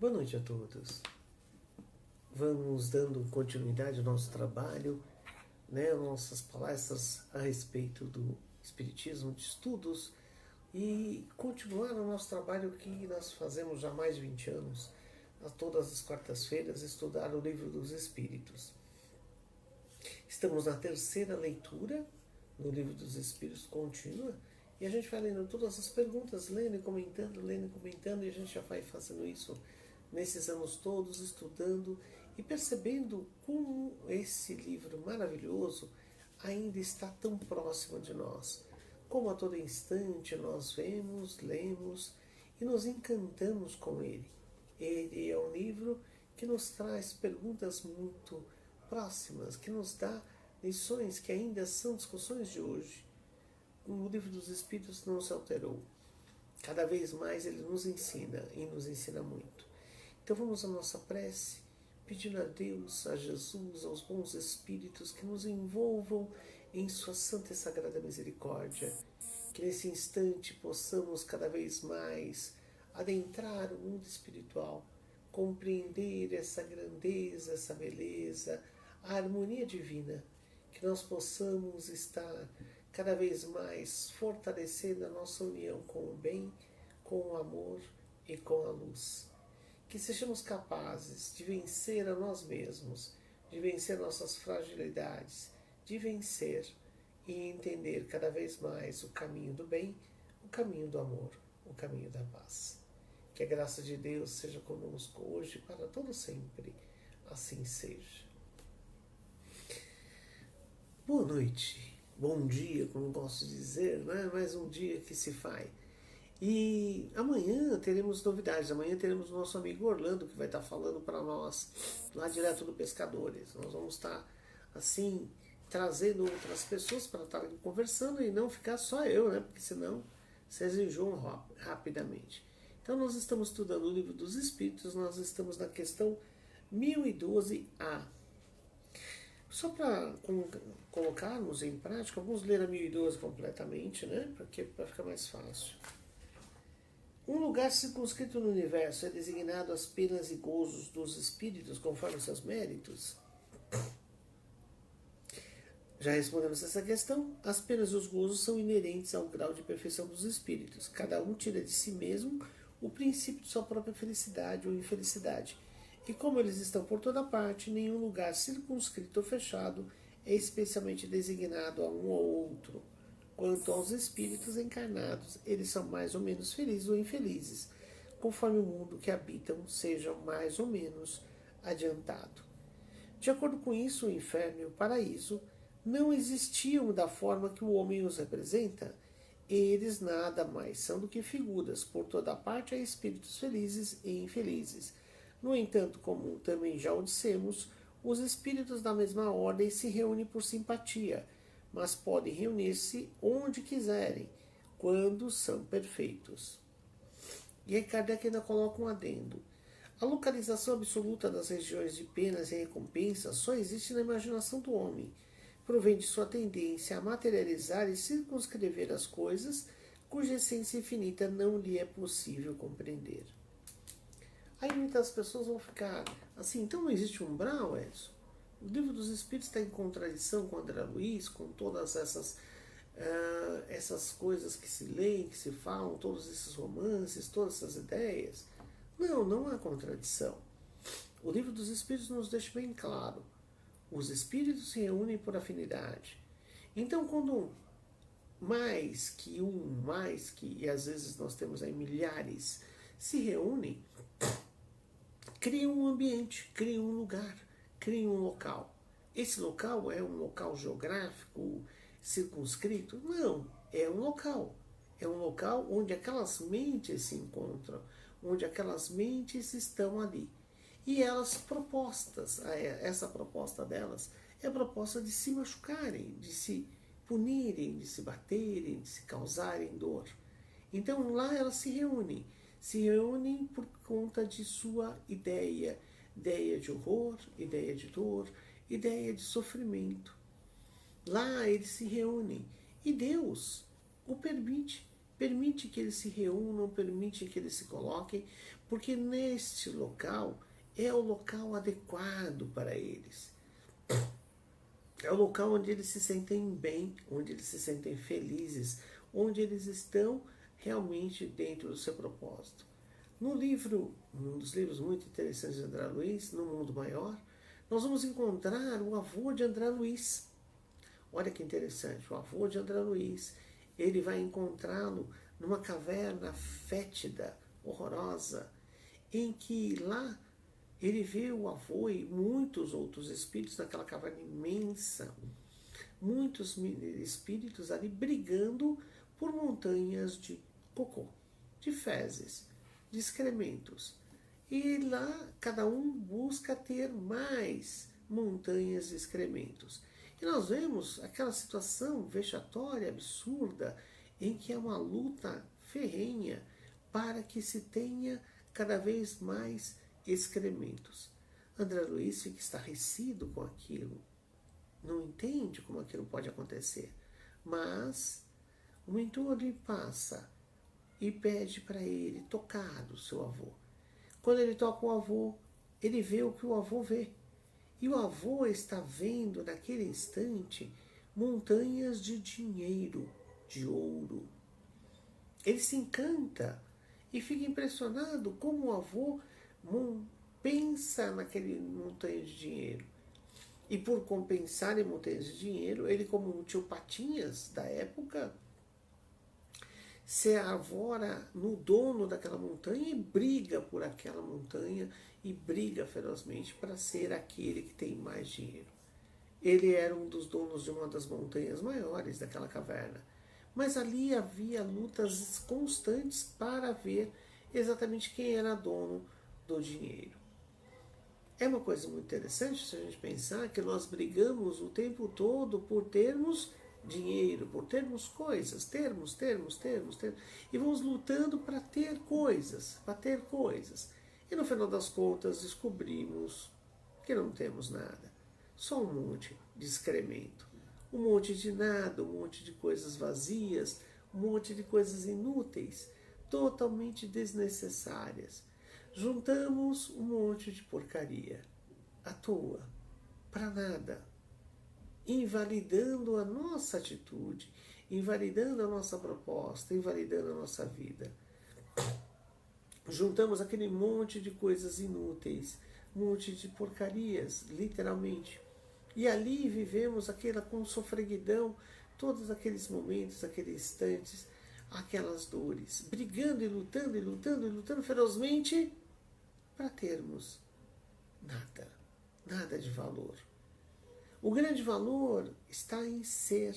Boa noite a todos. Vamos dando continuidade ao nosso trabalho, nossas palestras a respeito do Espiritismo, de estudos, e continuar o nosso trabalho que nós fazemos já há mais de 20 anos, a todas as quartas-feiras, estudar o Livro dos Espíritos. Estamos na terceira leitura no Livro dos Espíritos contínua, e a gente vai lendo todas as perguntas, lendo e comentando, e a gente já vai fazendo isso nesses anos todos, estudando e percebendo como esse livro maravilhoso ainda está tão próximo de nós. Como a todo instante nós vemos, lemos e nos encantamos com ele. Ele é um livro que nos traz perguntas muito próximas, que nos dá lições que ainda são discussões de hoje. O Livro dos Espíritos não se alterou. Cada vez mais ele nos ensina e nos ensina muito. Então vamos à nossa prece, pedindo a Deus, a Jesus, aos bons espíritos que nos envolvam em sua santa e sagrada misericórdia. Que nesse instante possamos cada vez mais adentrar o mundo espiritual, compreender essa grandeza, essa beleza, a harmonia divina, que nós possamos estar cada vez mais fortalecendo a nossa união com o bem, com o amor e com a luz. Que sejamos capazes de vencer a nós mesmos, de vencer nossas fragilidades, de vencer e entender cada vez mais o caminho do bem, o caminho do amor, o caminho da paz. Que a graça de Deus seja conosco hoje e para todo sempre. Assim seja. Boa noite, bom dia, como gosto de dizer, mais um dia que se faz. E amanhã teremos novidades. Amanhã teremos o nosso amigo Orlando, que vai estar falando para nós, lá direto do Pescadores. Nós vamos estar, assim, trazendo outras pessoas para estarem conversando e não ficar só eu, porque senão vocês enjoam rapidamente. Então nós estamos estudando o Livro dos Espíritos, nós estamos na questão 1012A. Só para colocarmos em prática, vamos ler a 1012 completamente, para ficar mais fácil. Um lugar circunscrito no universo é designado às penas e gozos dos espíritos conforme seus méritos? Já respondemos essa questão. As penas e os gozos são inerentes ao grau de perfeição dos espíritos. Cada um tira de si mesmo o princípio de sua própria felicidade ou infelicidade. E como eles estão por toda parte, nenhum lugar circunscrito ou fechado é especialmente designado a um ou outro. Quanto aos espíritos encarnados, eles são mais ou menos felizes ou infelizes, conforme o mundo que habitam seja mais ou menos adiantado. De acordo com isso, o inferno e o paraíso não existiam da forma que o homem os representa. Eles nada mais são do que figuras. Por toda parte há espíritos felizes e infelizes. No entanto, como também já o dissemos, os espíritos da mesma ordem se reúnem por simpatia, mas podem reunir-se onde quiserem, quando são perfeitos. E aí Kardec ainda coloca um adendo. A localização absoluta das regiões de penas e recompensas só existe na imaginação do homem. Provém de sua tendência a materializar e circunscrever as coisas, cuja essência infinita não lhe é possível compreender. Aí muitas pessoas vão ficar assim, então não existe umbral, Edson? O Livro dos Espíritos está em contradição com André Luiz, com todas essas coisas que se leem, que se falam, todos esses romances, todas essas ideias. Não há contradição. O Livro dos Espíritos nos deixa bem claro. Os espíritos se reúnem por afinidade. Então, quando e às vezes nós temos aí milhares, se reúnem, criam um ambiente, criam um lugar, criam um local. Esse local é um local geográfico circunscrito? Não, é um local. É um local onde aquelas mentes se encontram, onde aquelas mentes estão ali. E elas essa proposta delas é a proposta de se machucarem, de se punirem, de se baterem, de se causarem dor. Então lá elas se reúnem por conta de sua ideia de horror, ideia de dor, ideia de sofrimento. Lá eles se reúnem e Deus o permite permite que eles se reúnam, permite que eles se coloquem, porque neste local é o local adequado para eles. É o local onde eles se sentem bem, onde eles se sentem felizes, onde eles estão realmente dentro do seu propósito. No livro, um dos livros muito interessantes de André Luiz, No Mundo Maior, nós vamos encontrar o avô de André Luiz. Olha que interessante, o avô de André Luiz, ele vai encontrá-lo numa caverna fétida, horrorosa, em que lá ele vê o avô e muitos outros espíritos naquela caverna imensa, muitos espíritos ali brigando por montanhas de cocô, de fezes, de excrementos. E lá cada um busca ter mais montanhas de excrementos. E nós vemos aquela situação vexatória, absurda, em que é uma luta ferrenha para que se tenha cada vez mais excrementos. André Luiz fica estarrecido com aquilo, não entende como aquilo pode acontecer, mas o mentor lhe passa e pede para ele tocar o seu avô. Quando ele toca o avô, ele vê o que o avô vê. E o avô está vendo naquele instante montanhas de dinheiro, de ouro. Ele se encanta e fica impressionado como o avô pensa naquele montanha de dinheiro. E por compensar em montanhas de dinheiro, ele, como um tio Patinhas da época, se arvora no dono daquela montanha e briga por aquela montanha e briga ferozmente para ser aquele que tem mais dinheiro. Ele era um dos donos de uma das montanhas maiores daquela caverna. Mas ali havia lutas constantes para ver exatamente quem era dono do dinheiro. É uma coisa muito interessante se a gente pensar que nós brigamos o tempo todo por termos dinheiro, por termos coisas, termos, e vamos lutando para ter coisas, E no final das contas descobrimos que não temos nada, só um monte de excremento, um monte de nada, um monte de coisas vazias, um monte de coisas inúteis, totalmente desnecessárias. Juntamos um monte de porcaria, à toa, para nada, invalidando a nossa atitude, invalidando a nossa proposta, invalidando a nossa vida. Juntamos aquele monte de coisas inúteis, um monte de porcarias, literalmente. E ali vivemos aquela com sofreguidão, todos aqueles momentos, aqueles instantes, aquelas dores, brigando e lutando ferozmente para termos nada, nada de valor. O grande valor está em ser.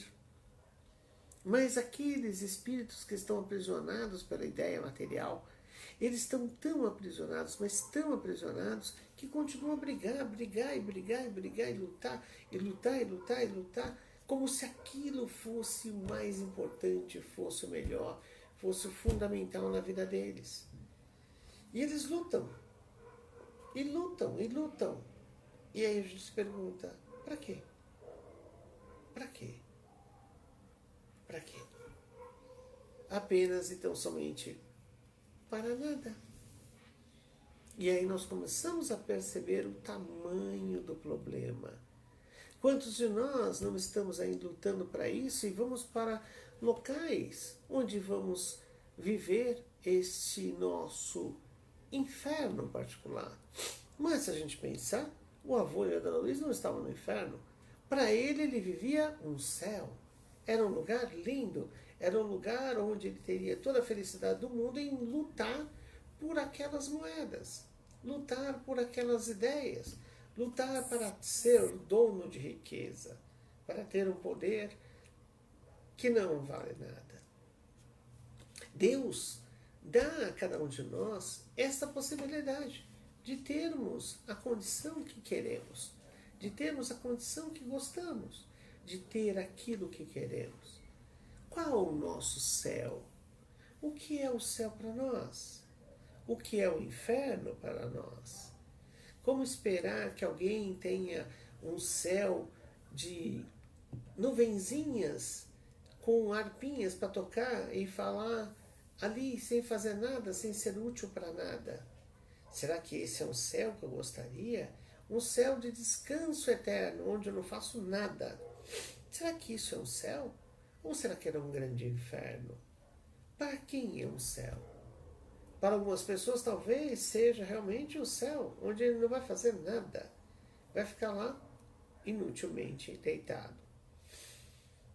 Mas aqueles espíritos que estão aprisionados pela ideia material, eles estão tão aprisionados, mas tão aprisionados, que continuam a brigar, e lutar, como se aquilo fosse o mais importante, fosse o melhor, fosse o fundamental na vida deles. E eles lutam. E aí a gente se pergunta, para quê? Para quê? Para quê? Apenas e tão somente para nada. E aí nós começamos a perceber o tamanho do problema. Quantos de nós não estamos ainda lutando para isso e vamos para locais onde vamos viver este nosso inferno particular? Mas se a gente pensar, o avô de André Luiz não estava no inferno. Para ele vivia um céu. Era um lugar lindo. Era um lugar onde ele teria toda a felicidade do mundo em lutar por aquelas moedas. Lutar por aquelas ideias. Lutar para ser o dono de riqueza. Para ter um poder que não vale nada. Deus dá a cada um de nós essa possibilidade de termos a condição que queremos, de termos a condição que gostamos, de ter aquilo que queremos. Qual o nosso céu? O que é o céu para nós? O que é o inferno para nós? Como esperar que alguém tenha um céu de nuvenzinhas com harpinhas para tocar e falar ali sem fazer nada, sem ser útil para nada. Será que esse é um céu que eu gostaria? Um céu de descanso eterno, onde eu não faço nada. Será que isso é um céu? Ou será que era um grande inferno? Para quem é um céu? Para algumas pessoas talvez seja realmente um céu, onde ele não vai fazer nada. Vai ficar lá inutilmente deitado.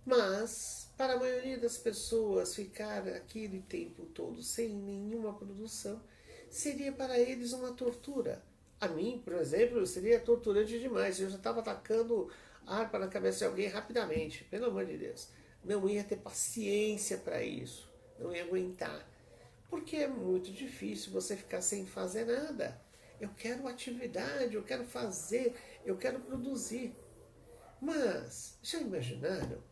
Mas, para a maioria das pessoas, ficar aquele tempo todo sem nenhuma produção seria para eles uma tortura. A mim, por exemplo, seria torturante demais. Eu já estava atacando arpa na cabeça de alguém rapidamente, pelo amor de Deus. Não ia ter paciência para isso, não ia aguentar. Porque é muito difícil você ficar sem fazer nada. Eu quero atividade, eu quero fazer, eu quero produzir. Mas, já imaginaram?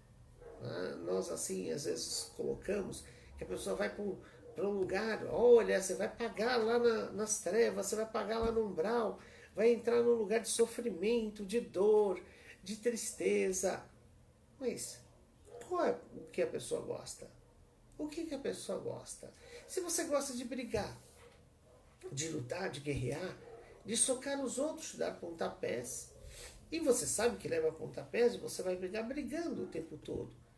Nós assim, às vezes colocamos que a pessoa vai para um lugar, olha, você vai pagar lá nas trevas, você vai pagar lá no umbral, vai entrar num lugar de sofrimento, de dor, de tristeza. Mas qual é o que a pessoa gosta? O que a pessoa gosta? Se você gosta de brigar, de lutar, de guerrear, de socar os outros, de dar pontapés, e você sabe que leva pontapés e você vai brigar brigando o tempo todo.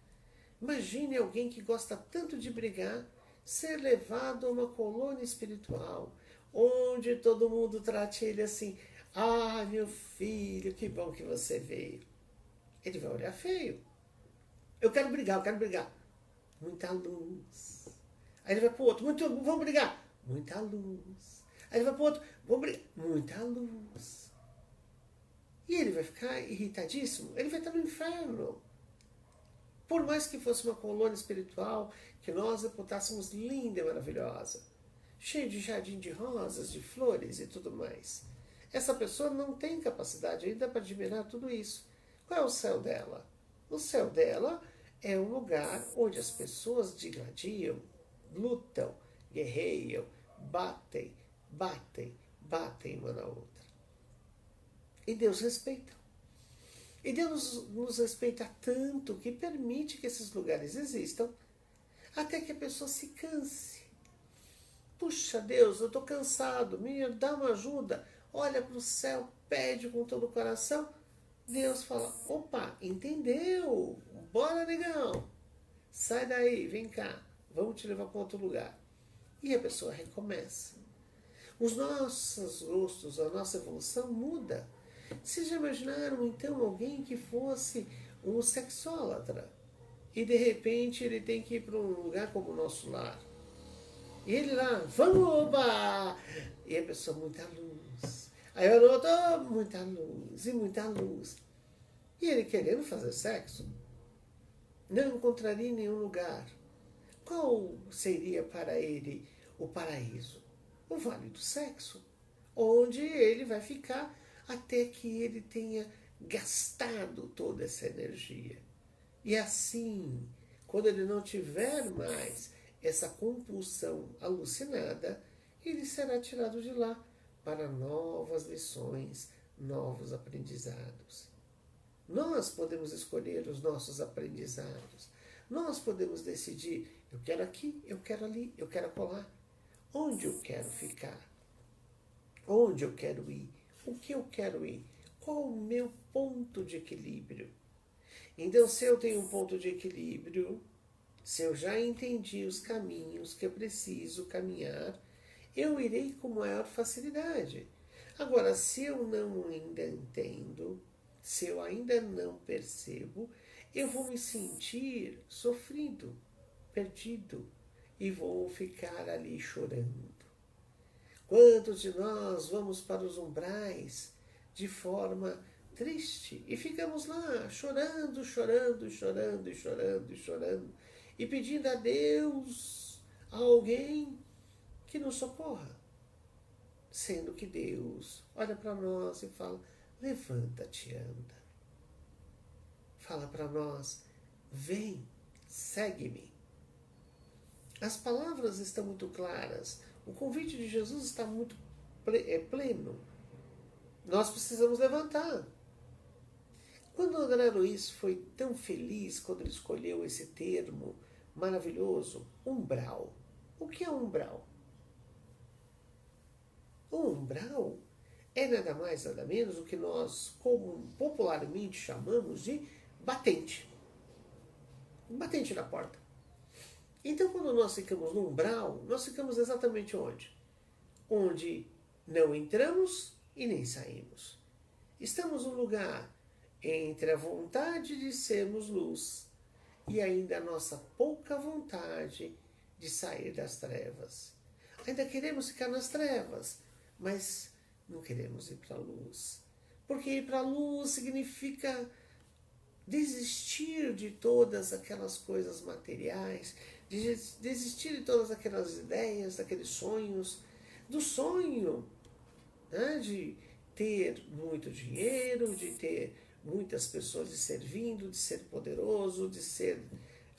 Imagine alguém que gosta tanto de brigar ser levado a uma colônia espiritual, onde todo mundo trate ele assim: ah, meu filho, que bom que você veio. Ele vai olhar feio. Eu quero brigar, eu quero brigar. Muita luz. Aí ele vai para o outro: vamos brigar. Muita luz. Aí ele vai para o outro: vamos brigar. Muita luz. E ele vai ficar irritadíssimo. Ele vai estar no inferno. Por mais que fosse uma colônia espiritual, que nós reputássemos linda e maravilhosa, cheia de jardim de rosas, de flores e tudo mais, essa pessoa não tem capacidade ainda para admirar tudo isso. Qual é o céu dela? O céu dela é um lugar onde as pessoas digladiam, lutam, guerreiam, batem, batem, batem uma na outra. E Deus respeita. E Deus nos respeita tanto que permite que esses lugares existam até que a pessoa se canse. Puxa Deus, eu estou cansado, me dá uma ajuda. Olha para o céu, pede com todo o coração. Deus fala: opa, entendeu? Bora, negão. Sai daí, vem cá, vamos te levar para outro lugar. E a pessoa recomeça. Os nossos gostos, a nossa evolução muda. Vocês já imaginaram, então, alguém que fosse um sexólatra e, de repente, ele tem que ir para um lugar como o nosso lar? E ele lá: vamos, oba! E a pessoa: muita luz. Aí o outro: oh, muita luz e muita luz. E ele querendo fazer sexo, não encontraria em nenhum lugar. Qual seria para ele o paraíso? O vale do sexo, onde ele vai ficar até que ele tenha gastado toda essa energia. E assim, quando ele não tiver mais essa compulsão alucinada, ele será tirado de lá para novas lições, novos aprendizados. Nós podemos escolher os nossos aprendizados. Nós podemos decidir: eu quero aqui, eu quero ali, eu quero acolá. Onde eu quero ficar? Onde eu quero ir? O que eu quero ir? Qual o meu ponto de equilíbrio? Então, se eu tenho um ponto de equilíbrio, se eu já entendi os caminhos que eu preciso caminhar, eu irei com maior facilidade. Agora, se eu não ainda entendo, se eu ainda não percebo, eu vou me sentir sofrido, perdido, e vou ficar ali chorando. Quantos de nós vamos para os umbrais de forma triste e ficamos lá chorando, chorando, chorando, chorando, chorando e pedindo a Deus, a alguém que nos socorra, sendo que Deus olha para nós e fala: levanta-te, anda. Fala para nós: vem, segue-me. As palavras estão muito claras. O convite de Jesus está muito pleno. Nós precisamos levantar. Quando o André Luiz foi tão feliz quando ele escolheu esse termo maravilhoso, umbral. O que é umbral? O umbral é nada mais, nada menos o que nós, como popularmente chamamos de batente. Batente na porta. Então, quando nós ficamos no umbral, nós ficamos exatamente onde? Onde não entramos e nem saímos. Estamos no lugar entre a vontade de sermos luz e ainda a nossa pouca vontade de sair das trevas. Ainda queremos ficar nas trevas, mas não queremos ir para a luz. Porque ir para a luz significa desistir de todas aquelas coisas materiais, desistir de todas aquelas ideias, daqueles sonhos, do sonho, né, de ter muito dinheiro, de ter muitas pessoas lhe servindo, de ser poderoso, de ser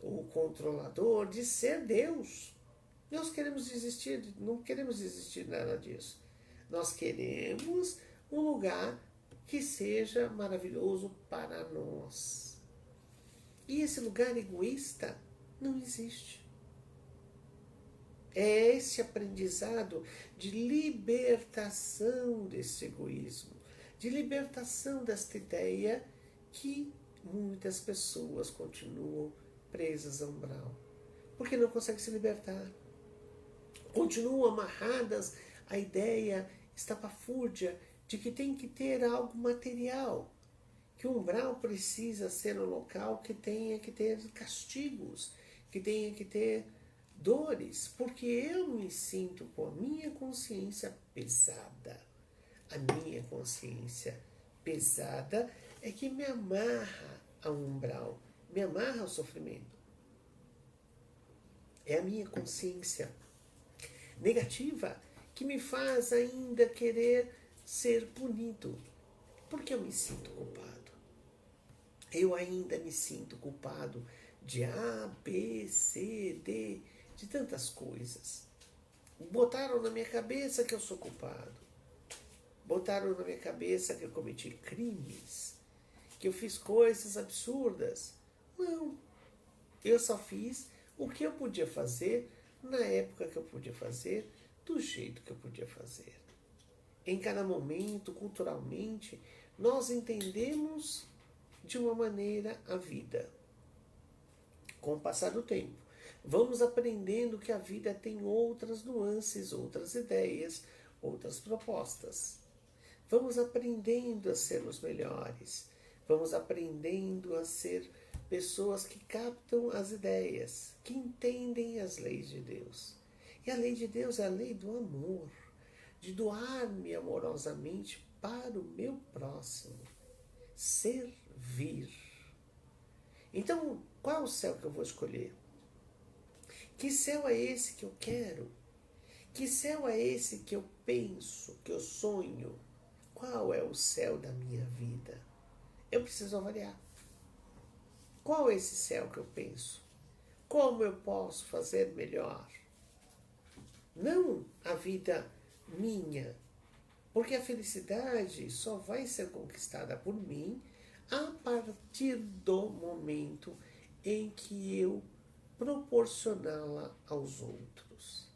o controlador, de ser Deus. Nós queremos desistir, não queremos desistir nada disso. Nós queremos um lugar que seja maravilhoso para nós. E esse lugar egoísta não existe. É esse aprendizado de libertação desse egoísmo, de libertação desta ideia que muitas pessoas continuam presas ao umbral, porque não conseguem se libertar. Continuam amarradas à ideia estapafúrdia de que tem que ter algo material, que o umbral precisa ser um local que tenha que ter castigos, que tenha que ter dores, porque eu me sinto com a minha consciência pesada. A minha consciência pesada é que me amarra ao umbral, me amarra ao sofrimento. É a minha consciência negativa que me faz ainda querer ser punido, porque eu me sinto culpado. Eu ainda me sinto culpado de A, B, C, D, de tantas coisas. Botaram na minha cabeça que eu sou culpado. Botaram na minha cabeça que eu cometi crimes, que eu fiz coisas absurdas. Não. Eu só fiz o que eu podia fazer na época que eu podia fazer, do jeito que eu podia fazer. Em cada momento, culturalmente, nós entendemos de uma maneira a vida. Com o passar do tempo, vamos aprendendo que a vida tem outras nuances, outras ideias, outras propostas. Vamos aprendendo a sermos melhores. Vamos aprendendo a ser pessoas que captam as ideias, que entendem as leis de Deus. E a lei de Deus é a lei do amor, de doar-me amorosamente para o meu próximo. Servir. Então, qual é o céu que eu vou escolher? Que céu é esse que eu quero? Que céu é esse que eu penso, que eu sonho? Qual é o céu da minha vida? Eu preciso avaliar. Qual é esse céu que eu penso? Como eu posso fazer melhor? Não a vida minha, porque a felicidade só vai ser conquistada por mim a partir do momento em que eu proporcioná-la aos outros.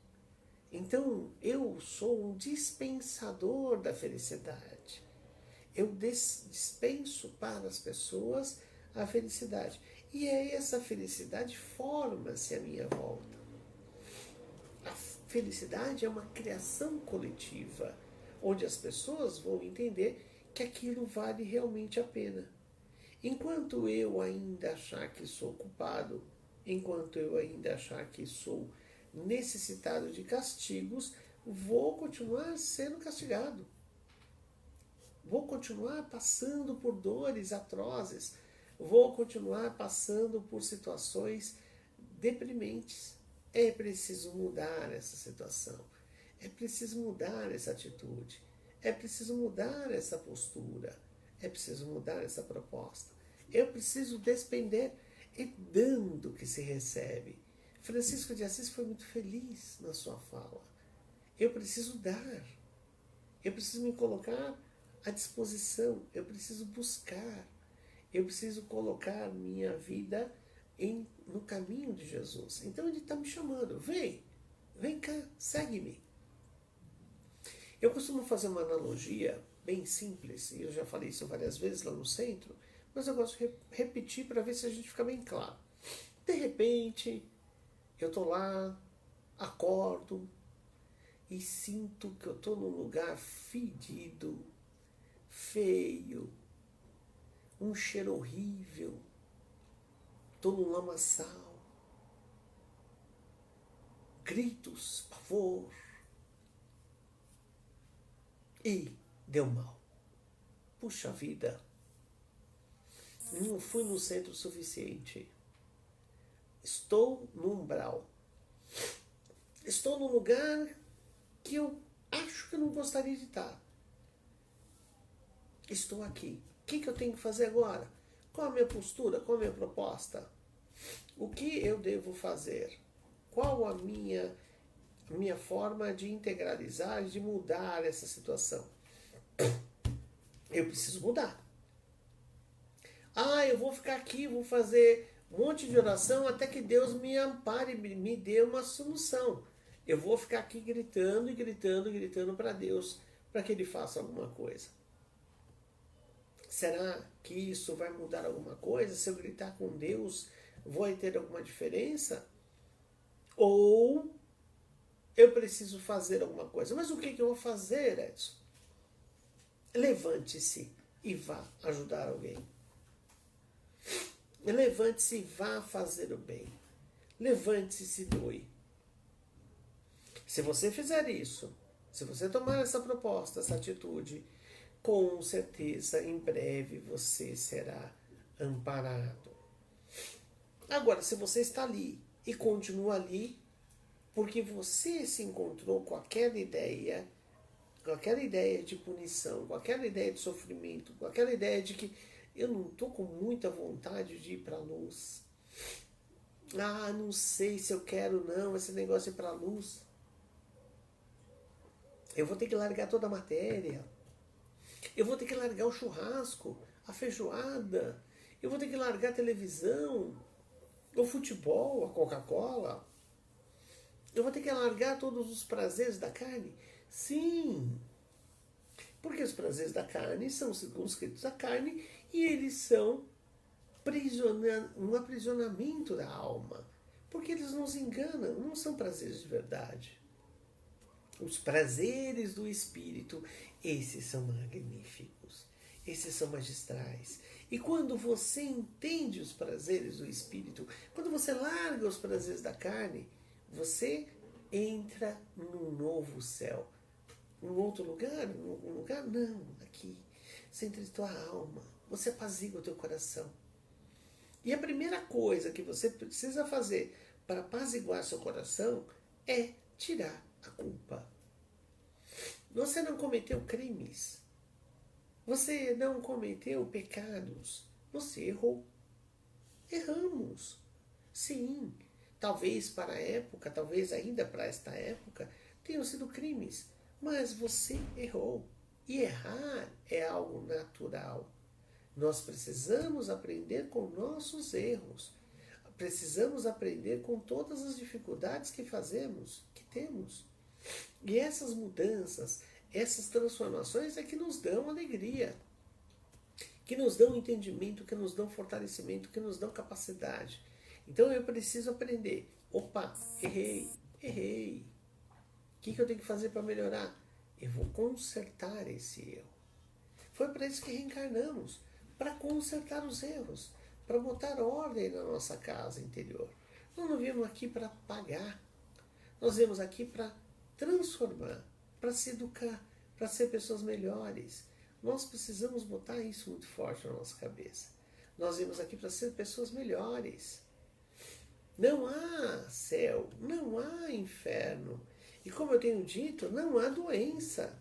Então, eu sou um dispensador da felicidade. Eu dispenso para as pessoas a felicidade. E essa felicidade forma-se à minha volta. A felicidade é uma criação coletiva, onde as pessoas vão entender que aquilo vale realmente a pena. Enquanto eu ainda achar que sou culpado, enquanto eu ainda achar que sou necessitado de castigos, vou continuar sendo castigado. Vou continuar passando por dores atrozes. Vou continuar passando por situações deprimentes. É preciso mudar essa situação. É preciso mudar essa atitude. É preciso mudar essa postura. É preciso mudar essa proposta. Eu preciso despender. É dando que se recebe. Francisco de Assis foi muito feliz na sua fala. Eu preciso dar. Eu preciso me colocar à disposição. Eu preciso buscar. Eu preciso colocar minha vida no caminho de Jesus. Então ele está me chamando. Vem cá, segue-me. Eu costumo fazer uma analogia bem simples, e eu já falei isso várias vezes lá no centro, mas eu gosto de repetir para ver se a gente fica bem claro. De repente, eu estou lá, acordo e sinto que eu estou num lugar fedido, feio, um cheiro horrível, estou num lamaçal, gritos, pavor, e deu mal. Puxa vida, não fui no centro o suficiente. Estou no umbral. Estou num lugar que eu acho que eu não gostaria de estar. Estou aqui. O que eu tenho que fazer agora? Qual a minha postura? Qual a minha proposta? O que eu devo fazer? Qual a minha forma de integralizar, de mudar essa situação? Eu preciso mudar. Eu vou ficar aqui, vou fazer um monte de oração até que Deus me ampare, me dê uma solução. Eu vou ficar aqui gritando e gritando e gritando para Deus, para que Ele faça alguma coisa. Será que isso vai mudar alguma coisa? Se eu gritar com Deus, vai ter alguma diferença? Ou eu preciso fazer alguma coisa? Mas o que eu vou fazer, Edson? Levante-se e vá ajudar alguém. Levante-se e vá fazer o bem. Levante-se e se doe. Se você fizer isso, se você tomar essa proposta, essa atitude, com certeza em breve você será amparado. Agora, se você está ali e continua ali, porque você se encontrou com aquela ideia de punição, com aquela ideia de sofrimento, com aquela ideia de que eu não estou com muita vontade de ir para a luz. Não sei se eu quero não, esse negócio de ir para a luz. Eu vou ter que largar toda a matéria. Eu vou ter que largar o churrasco, a feijoada. Eu vou ter que largar a televisão, o futebol, a Coca-Cola. Eu vou ter que largar todos os prazeres da carne. Sim, porque os prazeres da carne são circunscritos à carne e eles são um aprisionamento da alma. Porque eles nos enganam, não são prazeres de verdade. Os prazeres do espírito, esses são magníficos, esses são magistrais. E quando você entende os prazeres do espírito, quando você larga os prazeres da carne, você entra num novo céu. Num outro lugar? Num lugar? Não, aqui. Você entra em tua alma, você apazigua o teu coração. E a primeira coisa que você precisa fazer para apaziguar seu coração é tirar a culpa. Você não cometeu crimes. Você não cometeu pecados. Você errou. Erramos. Sim. Talvez para a época, talvez ainda para esta época, tenham sido crimes. Mas você errou. E errar é algo natural. Nós precisamos aprender com nossos erros. Precisamos aprender com todas as dificuldades que temos. E essas mudanças, essas transformações é que nos dão alegria, que nos dão entendimento, que nos dão fortalecimento, que nos dão capacidade. Então eu preciso aprender. Opa, errei. O que eu tenho que fazer para melhorar? Eu vou consertar esse erro. Foi para isso que reencarnamos, para consertar os erros, para botar ordem na nossa casa interior. Nós não viemos aqui para pagar, nós viemos aqui para transformar, para se educar, para ser pessoas melhores. Nós precisamos botar isso muito forte na nossa cabeça. Nós viemos aqui para ser pessoas melhores. Não há céu, não há inferno. E como eu tenho dito, não há doença.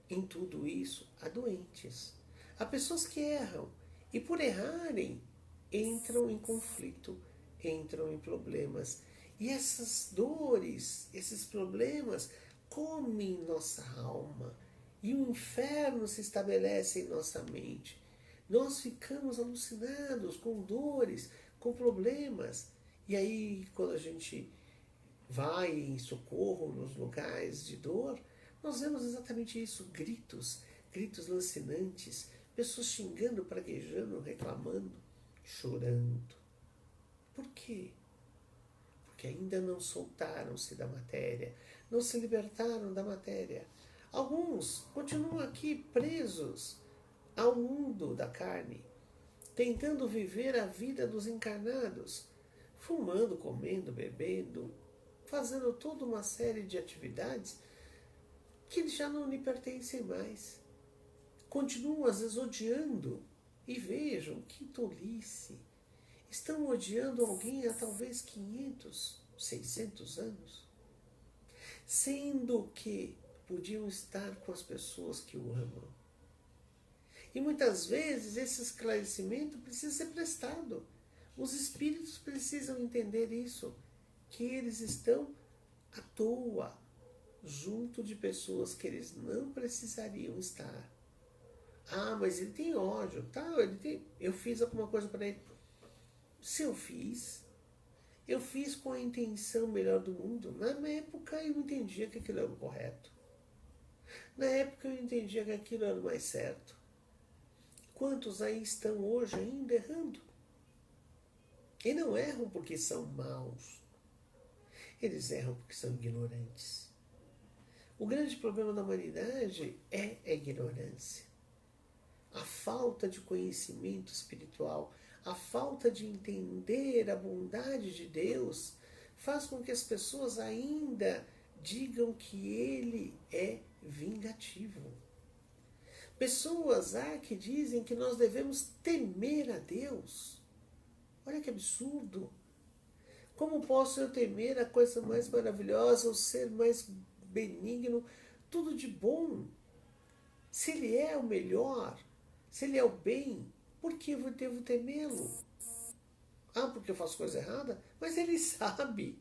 Em tudo isso, há doentes. Há pessoas que erram. E por errarem, entram em conflito, entram em problemas. E essas dores, esses problemas, comem nossa alma. E o inferno se estabelece em nossa mente. Nós ficamos alucinados com dores, com problemas. E aí, quando a gente vai em socorro nos lugares de dor, nós vemos exatamente isso: gritos, gritos lancinantes, pessoas xingando, praguejando, reclamando, chorando. Por quê? Porque ainda não soltaram-se da matéria, não se libertaram da matéria. Alguns continuam aqui presos ao mundo da carne, tentando viver a vida dos encarnados, fumando, comendo, bebendo, fazendo toda uma série de atividades que já não lhe pertencem mais. Continuam às vezes odiando, e vejam que tolice. Estão odiando alguém há talvez 500, 600 anos, sendo que podiam estar com as pessoas que o amam. E muitas vezes esse esclarecimento precisa ser prestado. Os espíritos precisam entender isso, que eles estão à toa, junto de pessoas que eles não precisariam estar. Ah, mas ele tem ódio, tá? Eu fiz alguma coisa para ele. Se eu fiz com a intenção melhor do mundo. Na época eu entendia que aquilo era o correto. Na época eu entendia que aquilo era o mais certo. Quantos aí estão hoje ainda errando? E não erram porque são maus. Eles erram porque são ignorantes. O grande problema da humanidade é a ignorância. A falta de conhecimento espiritual, a falta de entender a bondade de Deus, faz com que as pessoas ainda digam que Ele é vingativo. Pessoas há que dizem que nós devemos temer a Deus. Olha que absurdo! Como posso eu temer a coisa mais maravilhosa, o ser mais benigno, tudo de bom? Se Ele é o melhor, se Ele é o bem, por que eu devo temê-lo? Ah, porque eu faço coisa errada? Mas Ele sabe.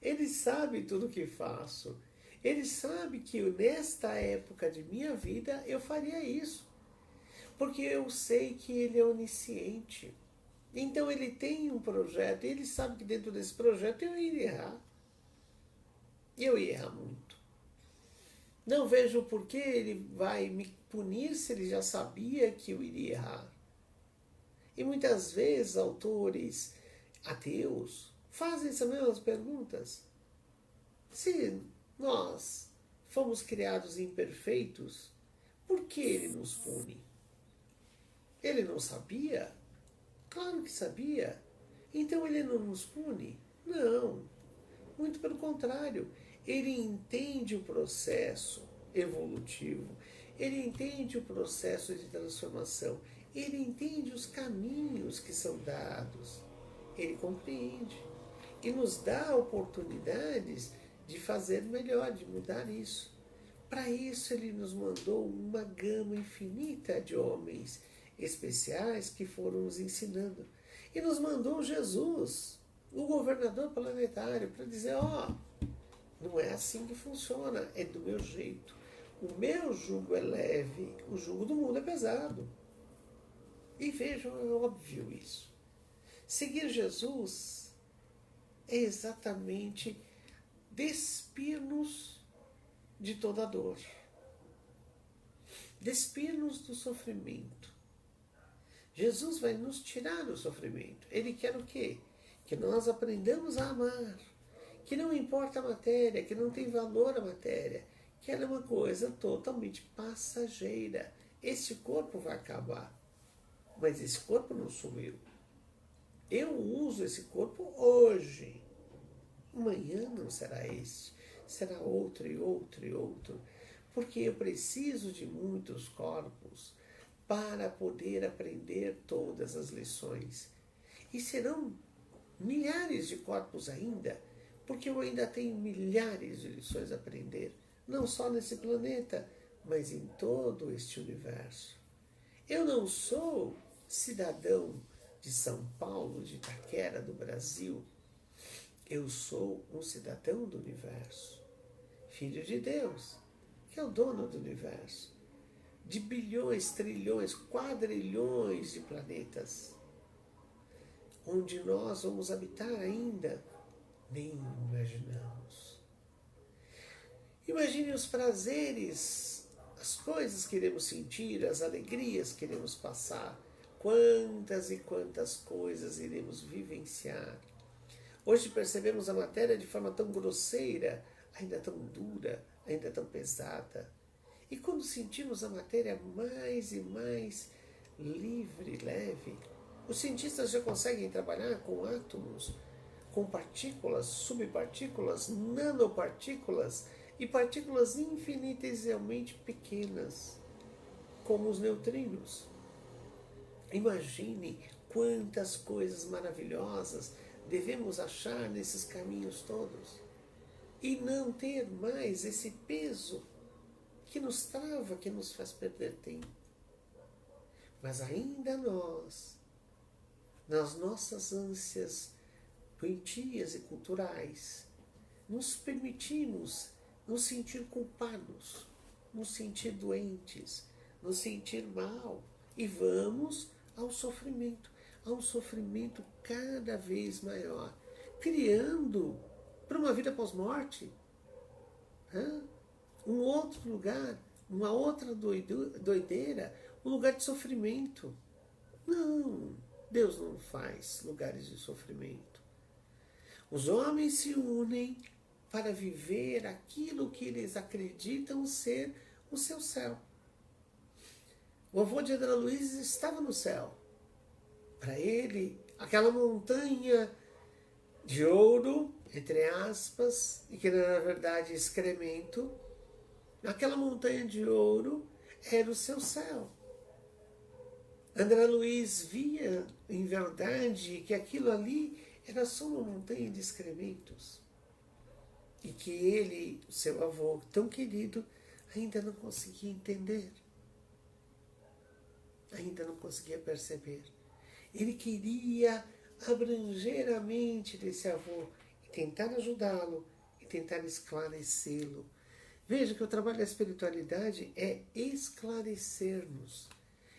Ele sabe tudo o que faço. Ele sabe que nesta época de minha vida eu faria isso. Porque eu sei que Ele é onisciente. Então Ele tem um projeto, Ele sabe que dentro desse projeto eu iria errar. E eu ia errar muito. Não vejo por que Ele vai me punir se Ele já sabia que eu iria errar. E muitas vezes autores ateus fazem essas mesmas perguntas. Se nós fomos criados imperfeitos, por que Ele nos pune? Ele não sabia? Claro que sabia. Então Ele não nos pune? Não. Muito pelo contrário. Ele entende o processo evolutivo. Ele entende o processo de transformação. Ele entende os caminhos que são dados. Ele compreende. E nos dá oportunidades de fazer melhor, de mudar isso. Para isso Ele nos mandou uma gama infinita de homens especiais que foram nos ensinando. E nos mandou Jesus, o governador planetário, para dizer, não é assim que funciona, é do meu jeito. O meu jugo é leve, o jugo do mundo é pesado. E vejam, é óbvio isso. Seguir Jesus é exatamente despir-nos de toda dor. Despir-nos do sofrimento. Jesus vai nos tirar do sofrimento. Ele quer o quê? Que nós aprendamos a amar. Que não importa a matéria, que não tem valor a matéria. Que ela é uma coisa totalmente passageira. Este corpo vai acabar. Mas esse corpo não sou eu. Eu uso esse corpo hoje. Amanhã não será este. Será outro e outro e outro. Porque eu preciso de muitos corpos para poder aprender todas as lições. E serão milhares de corpos ainda, porque eu ainda tenho milhares de lições a aprender, não só nesse planeta, mas em todo este universo. Eu não sou cidadão de São Paulo, de Itaquera, do Brasil. Eu sou um cidadão do universo, filho de Deus, que é o dono do universo. de bilhões, trilhões, quadrilhões de planetas, onde nós vamos habitar ainda, nem imaginamos. Imagine os prazeres, as coisas que iremos sentir, as alegrias que iremos passar, quantas e quantas coisas iremos vivenciar. Hoje percebemos a matéria de forma tão grosseira, ainda tão dura, ainda tão pesada. E quando sentimos a matéria mais e mais livre, leve, os cientistas já conseguem trabalhar com átomos, com partículas, subpartículas, nanopartículas e partículas infinitesimamente pequenas, como os neutrinos. Imagine quantas coisas maravilhosas devemos achar nesses caminhos todos e não ter mais esse peso que nos trava, que nos faz perder tempo. Mas ainda nós, nas nossas ânsias doentias e culturais, nos permitimos nos sentir culpados, nos sentir doentes, nos sentir mal e vamos ao sofrimento, a um sofrimento cada vez maior, criando para uma vida pós-morte um outro lugar, uma outra doideira, um lugar de sofrimento. Não, Deus não faz lugares de sofrimento. Os homens se unem para viver aquilo que eles acreditam ser o seu céu. O avô de André Luiz estava no céu. Para ele, aquela montanha de ouro, entre aspas, e que na verdade é excremento, aquela montanha de ouro era o seu céu. André Luiz via, em verdade, que aquilo ali era só uma montanha de excrementos. E que ele, seu avô tão querido, ainda não conseguia entender. Ainda não conseguia perceber. Ele queria abranger a mente desse avô e tentar ajudá-lo e tentar esclarecê-lo. Veja que o trabalho da espiritualidade é esclarecer-nos,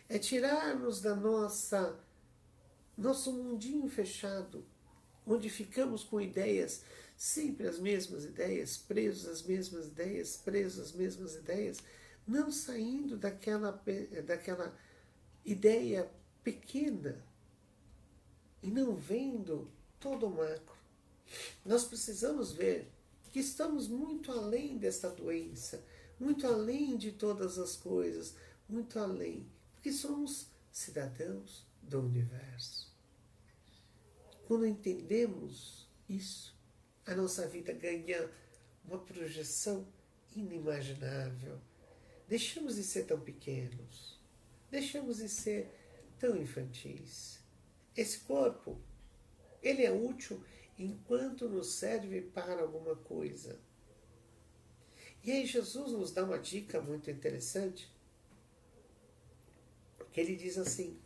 é tirar-nos da nosso mundinho fechado, onde ficamos com ideias, sempre as mesmas ideias, presos às mesmas ideias, presos às mesmas ideias, não saindo daquela ideia pequena e não vendo todo o macro. Nós precisamos ver que estamos muito além desta doença, muito além de todas as coisas, muito além, porque somos cidadãos do universo. Quando entendemos isso, a nossa vida ganha uma projeção inimaginável. Deixamos de ser tão pequenos, deixamos de ser tão infantis. Esse corpo, ele é útil enquanto nos serve para alguma coisa. E aí Jesus nos dá uma dica muito interessante, que ele diz assim,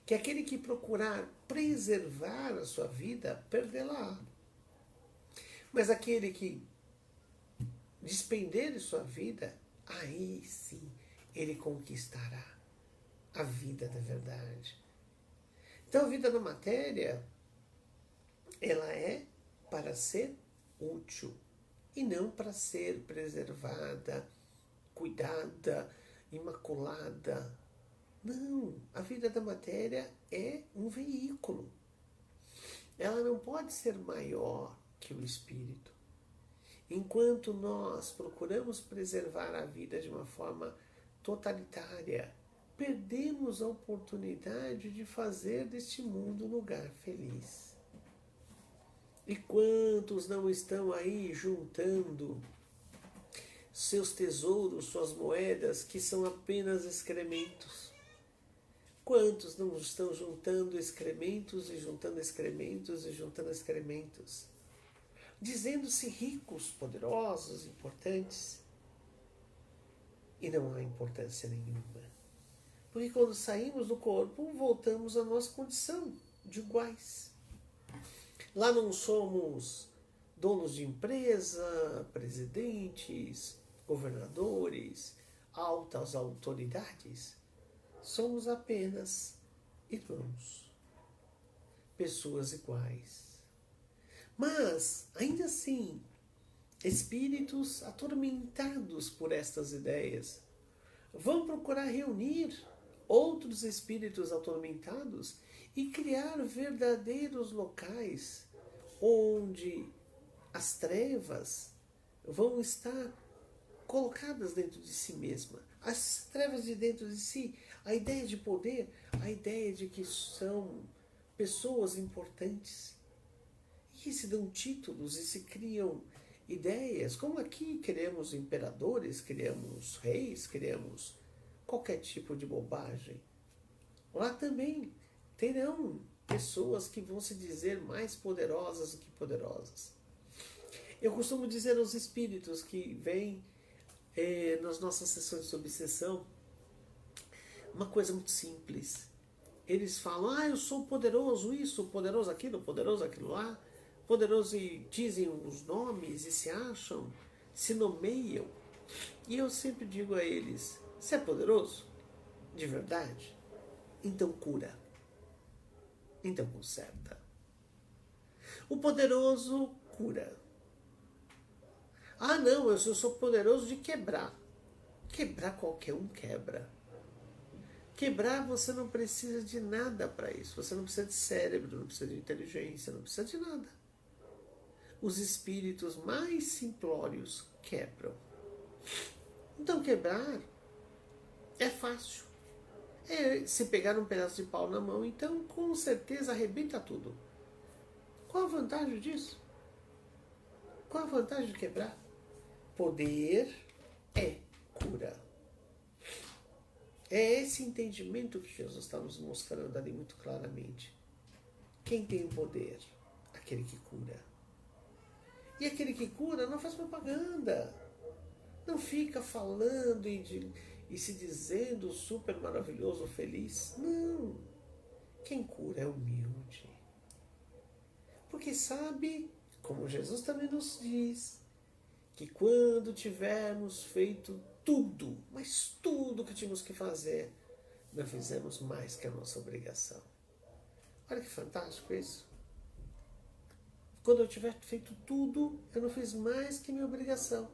que aquele que procurar preservar a sua vida, perdê-la. Mas aquele que despender de sua vida, aí sim ele conquistará a vida da verdade. Então a vida da matéria, ela é para ser útil e não para ser preservada, cuidada, imaculada. Não, a vida da matéria é um veículo. Ela não pode ser maior que o espírito. Enquanto nós procuramos preservar a vida de uma forma totalitária, perdemos a oportunidade de fazer deste mundo um lugar feliz. E quantos não estão aí juntando seus tesouros, suas moedas, que são apenas excrementos? Quantos não estão juntando excrementos e juntando excrementos e juntando excrementos? Dizendo-se ricos, poderosos, importantes. E não há importância nenhuma. Porque quando saímos do corpo, voltamos à nossa condição de iguais. Lá não somos donos de empresa, presidentes, governadores, altas autoridades, somos apenas irmãos, pessoas iguais. Mas, ainda assim, espíritos atormentados por estas ideias vão procurar reunir outros espíritos atormentados e criar verdadeiros locais onde as trevas vão estar colocadas dentro de si mesma. As trevas de dentro de si, a ideia de poder, a ideia de que são pessoas importantes. E se dão títulos e se criam ideias, como aqui criamos imperadores, criamos reis, criamos qualquer tipo de bobagem. Lá também terão pessoas que vão se dizer mais poderosas do que poderosas. Eu costumo dizer aos espíritos que vêm nas nossas sessões de obsessão uma coisa muito simples. Eles falam, eu sou poderoso isso, poderoso aquilo lá, poderoso, e dizem os nomes e se acham, se nomeiam. E eu sempre digo a eles, você é poderoso? De verdade? Então cura. Então conserta. O poderoso cura. Ah, não, eu sou poderoso de quebrar. Quebrar qualquer um quebra. Quebrar você não precisa de nada para isso. Você não precisa de cérebro, não precisa de inteligência, não precisa de nada. Os espíritos mais simplórios quebram. Então quebrar é fácil. Se pegar um pedaço de pau na mão, então com certeza arrebenta tudo. Qual a vantagem disso? Qual a vantagem de quebrar? Poder é cura. É esse entendimento que Jesus está nos mostrando ali muito claramente. Quem tem o poder? Aquele que cura. E aquele que cura não faz propaganda. Não fica falando e se dizendo super maravilhoso, feliz. Não. Quem cura é humilde. Porque sabe, como Jesus também nos diz, que quando tivermos feito tudo, mas tudo que tínhamos que fazer, não fizemos mais que a nossa obrigação. Olha que fantástico isso. Quando eu tiver feito tudo, eu não fiz mais que minha obrigação.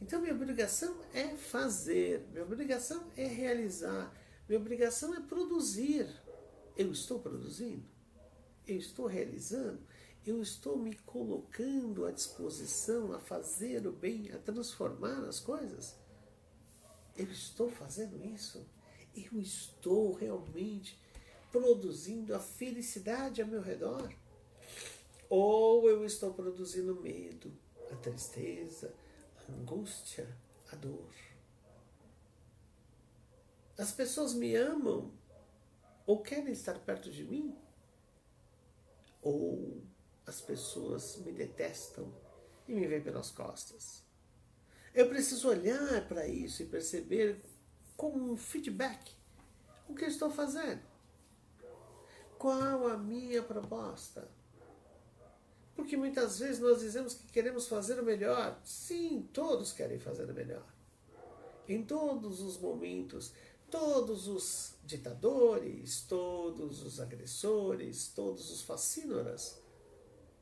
Então minha obrigação é fazer, minha obrigação é realizar, minha obrigação é produzir. Eu estou produzindo? Eu estou realizando? Eu estou me colocando à disposição a fazer o bem, a transformar as coisas? Eu estou fazendo isso? Eu estou realmente produzindo a felicidade ao meu redor? Ou eu estou produzindo medo, a tristeza, a angústia, a dor? As pessoas me amam ou querem estar perto de mim? Ou as pessoas me detestam e me veem pelas costas? Eu preciso olhar para isso e perceber como um feedback o que eu estou fazendo. Qual a minha proposta? Porque muitas vezes nós dizemos que queremos fazer o melhor. Sim, todos querem fazer o melhor. Em todos os momentos, todos os ditadores, todos os agressores, todos os facínoras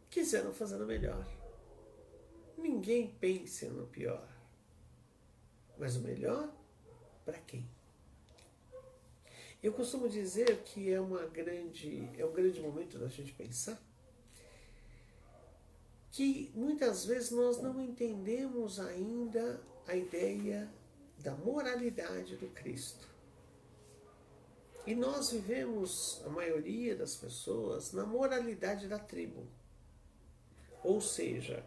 quiseram fazer o melhor. Ninguém pensa no pior. Mas o melhor para quem? Eu costumo dizer que é um grande momento da gente pensar que muitas vezes nós não entendemos ainda a ideia da moralidade do Cristo. E nós vivemos, a maioria das pessoas, na moralidade da tribo. Ou seja,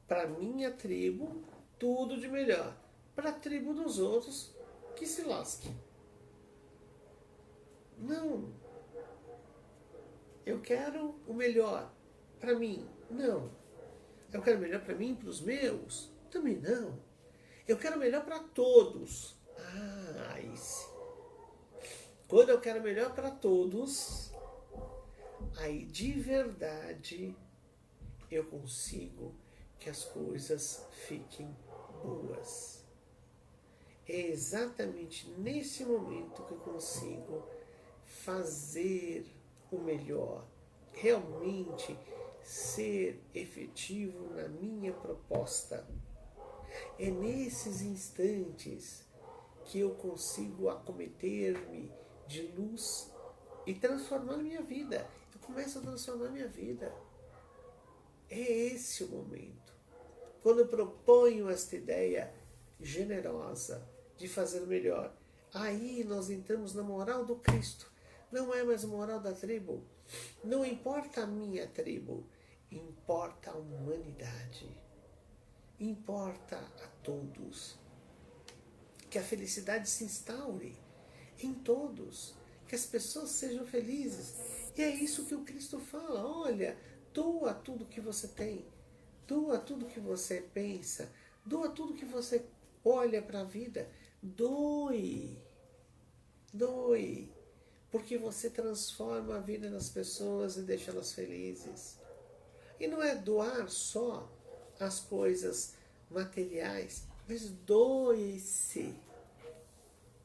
para minha tribo, tudo de melhor. Para a tribo dos outros, que se lasque. Não. Eu quero o melhor para mim. Não. Eu quero o melhor para mim e para os meus? Também não. Eu quero o melhor para todos. Sim. Quando eu quero o melhor para todos, aí de verdade eu consigo que as coisas fiquem boas. é exatamente nesse momento que eu consigo fazer o melhor, realmente ser efetivo na minha proposta. É nesses instantes que eu consigo acometer-me de luz e transformar minha vida. Eu começo a transformar minha vida. É esse o momento. Quando eu proponho esta ideia generosa de fazer o melhor, aí nós entramos na moral do Cristo. Não é mais a moral da tribo. Não importa a minha tribo, importa a humanidade. Importa a todos. Que a felicidade se instaure em todos. Que as pessoas sejam felizes. E é isso que o Cristo fala. Olha, doa tudo que você tem. Doa tudo que você pensa. Doa tudo que você olha para a vida. Doe. Doe. Porque você transforma a vida das pessoas e deixa elas felizes. E não é doar só as coisas materiais, mas doe-se.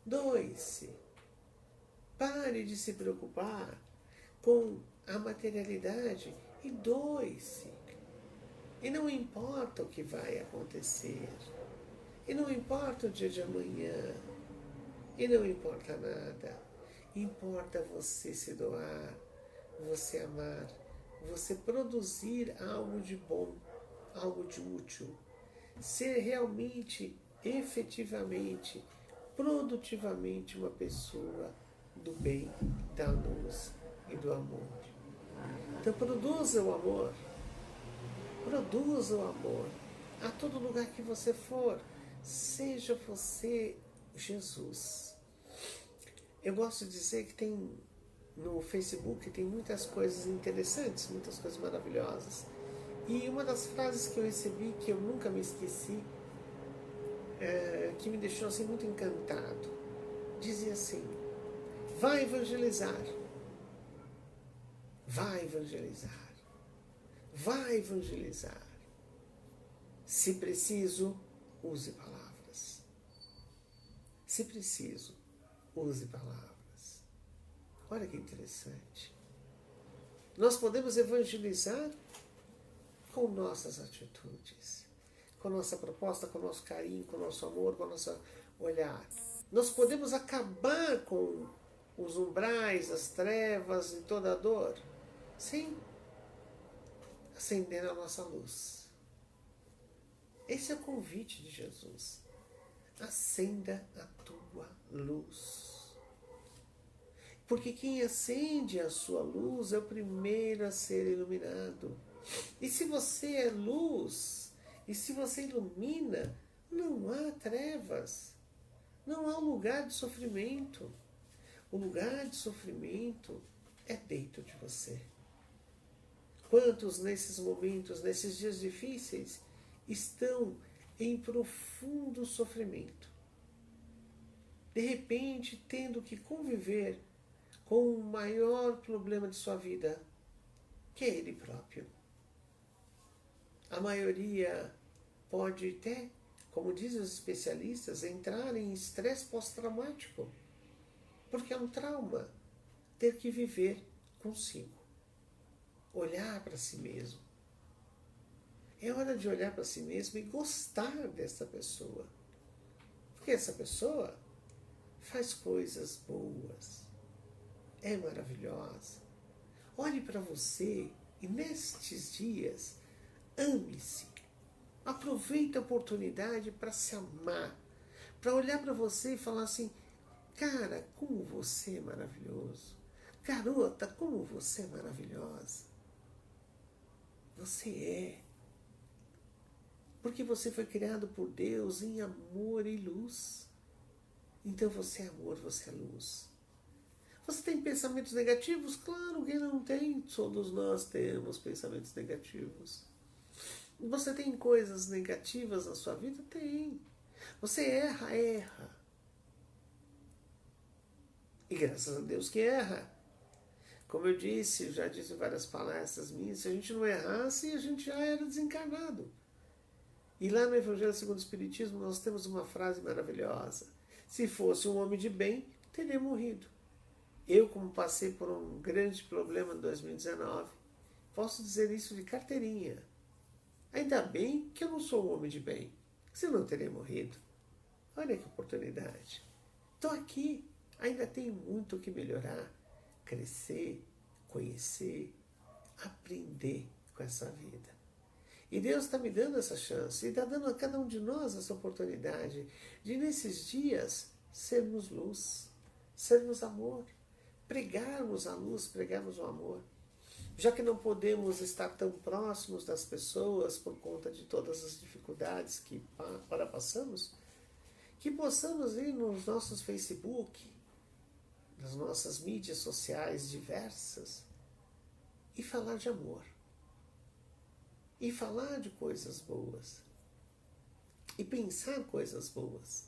Doe-se. Pare de se preocupar com a materialidade e doe-se. E não importa o que vai acontecer. E não importa o dia de amanhã. E não importa nada. Importa você se doar, você amar, você produzir algo de bom, algo de útil. Ser realmente, efetivamente, produtivamente uma pessoa do bem, da luz e do amor. Então produza o amor. Produza o amor. A todo lugar que você for, seja você Jesus. Eu gosto de dizer que tem no Facebook tem muitas coisas interessantes, muitas coisas maravilhosas. E uma das frases que eu recebi, que eu nunca me esqueci, que me deixou assim muito encantado, dizia assim: vai evangelizar, vai evangelizar, vai evangelizar. Se preciso, use palavras. Se preciso, use palavras. Olha que interessante. Nós podemos evangelizar com nossas atitudes, com nossa proposta, com nosso carinho, com nosso amor, com o nosso olhar. Nós podemos acabar com os umbrais, as trevas e toda a dor, sim, acendendo a nossa luz. Esse é o convite de Jesus. Acenda a tua luz. Porque quem acende a sua luz é o primeiro a ser iluminado. E se você é luz, e se você ilumina, não há trevas. Não há um lugar de sofrimento. O lugar de sofrimento é dentro de você. Quantos nesses momentos, nesses dias difíceis, estão em profundo sofrimento? De repente, tendo que conviver com o maior problema de sua vida, que é ele próprio. A maioria pode até, como dizem os especialistas, entrar em estresse pós-traumático, porque é um trauma ter que viver consigo, olhar para si mesmo. É hora de olhar para si mesmo e gostar dessa pessoa, porque essa pessoa faz coisas boas, é maravilhosa. Olhe para você e nestes dias, ame-se. Aproveite a oportunidade para se amar, para olhar para você e falar assim: cara, como você é maravilhoso. Garota, como você é maravilhosa. Você é. Porque você foi criado por Deus em amor e luz. Então você é amor, você é luz. Você tem pensamentos negativos? Claro que não tem. Todos nós temos pensamentos negativos. Você tem coisas negativas na sua vida? Tem. Você erra, erra. E graças a Deus que erra. Como eu disse, já disse em várias palestras minhas, se a gente não errasse, a gente já era desencarnado. E lá no Evangelho segundo o Espiritismo nós temos uma frase maravilhosa. Se fosse um homem de bem, teria morrido. Eu, como passei por um grande problema em 2019, posso dizer isso de carteirinha. Ainda bem que eu não sou um homem de bem, senão eu teria morrido. Olha que oportunidade. Estou aqui, ainda tenho muito o que melhorar, crescer, conhecer, aprender com essa vida. E Deus está me dando essa chance, e está dando a cada um de nós essa oportunidade de, nesses dias, sermos luz, sermos amor, pregarmos a luz, pregarmos o amor. Já que não podemos estar tão próximos das pessoas por conta de todas as dificuldades que para passamos, que possamos ir nos nossos Facebook, nas nossas mídias sociais diversas, e falar de amor. E falar de coisas boas. E pensar coisas boas.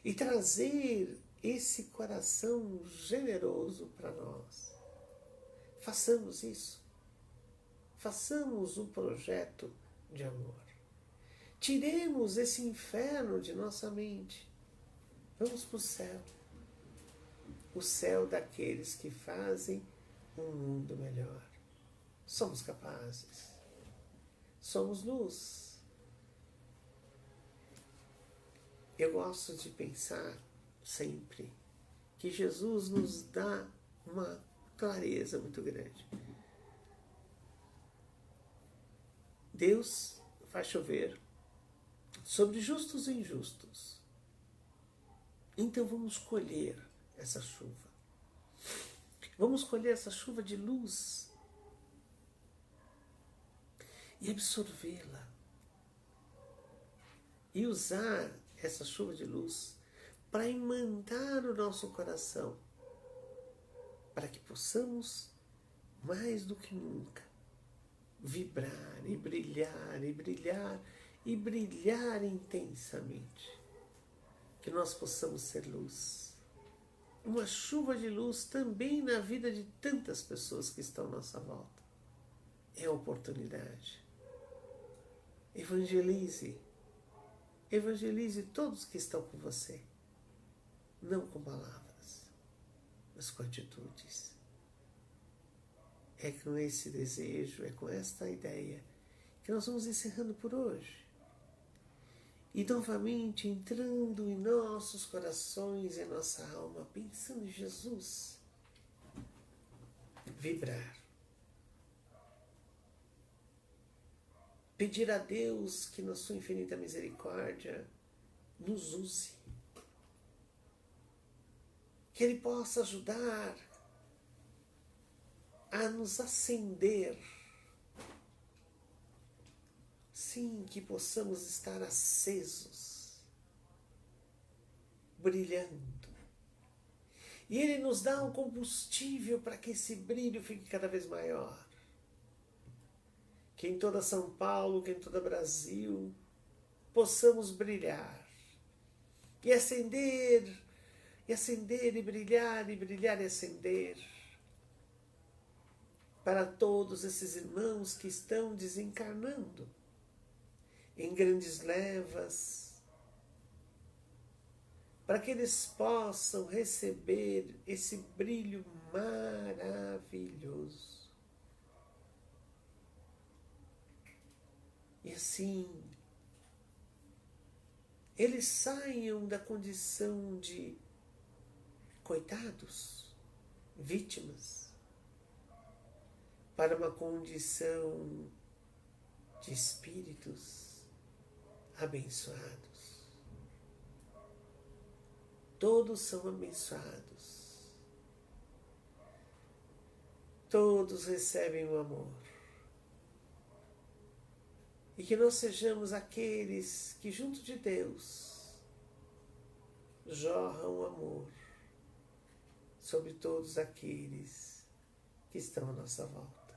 E trazer esse coração generoso para nós. Façamos isso. Façamos um projeto de amor. Tiremos esse inferno de nossa mente. Vamos para o céu. O céu daqueles que fazem um mundo melhor. Somos capazes. Somos luz. Eu gosto de pensar sempre que Jesus nos dá uma clareza muito grande. Deus faz chover sobre justos e injustos. Então vamos colher essa chuva. Vamos colher essa chuva de luz e absorvê-la. E usar essa chuva de luz para imantar o nosso coração, para que possamos, mais do que nunca, vibrar e brilhar e brilhar e brilhar intensamente. Que nós possamos ser luz. Uma chuva de luz também na vida de tantas pessoas que estão à nossa volta. É a oportunidade. Evangelize. Evangelize todos que estão com você. Não com palavras, mas com atitudes. É com esse desejo, é com esta ideia que nós vamos encerrando por hoje. E novamente entrando em nossos corações, em nossa alma, pensando em Jesus. Vibrar. Pedir a Deus que na sua infinita misericórdia nos use. Que Ele possa ajudar a nos acender. Sim, que possamos estar acesos, brilhando. E Ele nos dá um combustível para que esse brilho fique cada vez maior. Que em toda São Paulo, que em toda Brasil, possamos brilhar. E acender, e brilhar, e brilhar e acender. Para todos esses irmãos que estão desencarnando em grandes levas, para que eles possam receber esse brilho maravilhoso. E assim, eles saiam da condição de coitados, vítimas, para uma condição de espíritos abençoados. Todos são abençoados. Todos recebem o amor. E que nós sejamos aqueles que, junto de Deus, jorram o amor sobre todos aqueles que estão à nossa volta.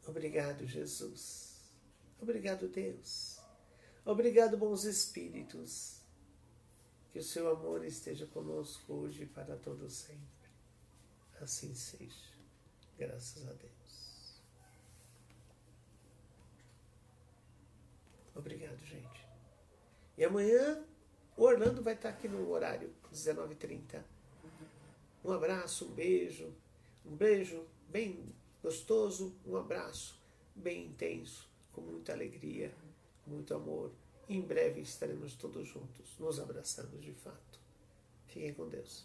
Obrigado, Jesus. Obrigado, Deus. Obrigado, bons espíritos. Que o seu amor esteja conosco hoje e para todo sempre. Assim seja. Graças a Deus. Obrigado, gente. E amanhã O Orlando vai estar aqui no horário 19h30. Um abraço, um beijo bem gostoso, um abraço bem intenso, com muita alegria, muito amor. Em breve estaremos todos juntos, nos abraçando de fato. Fiquem com Deus.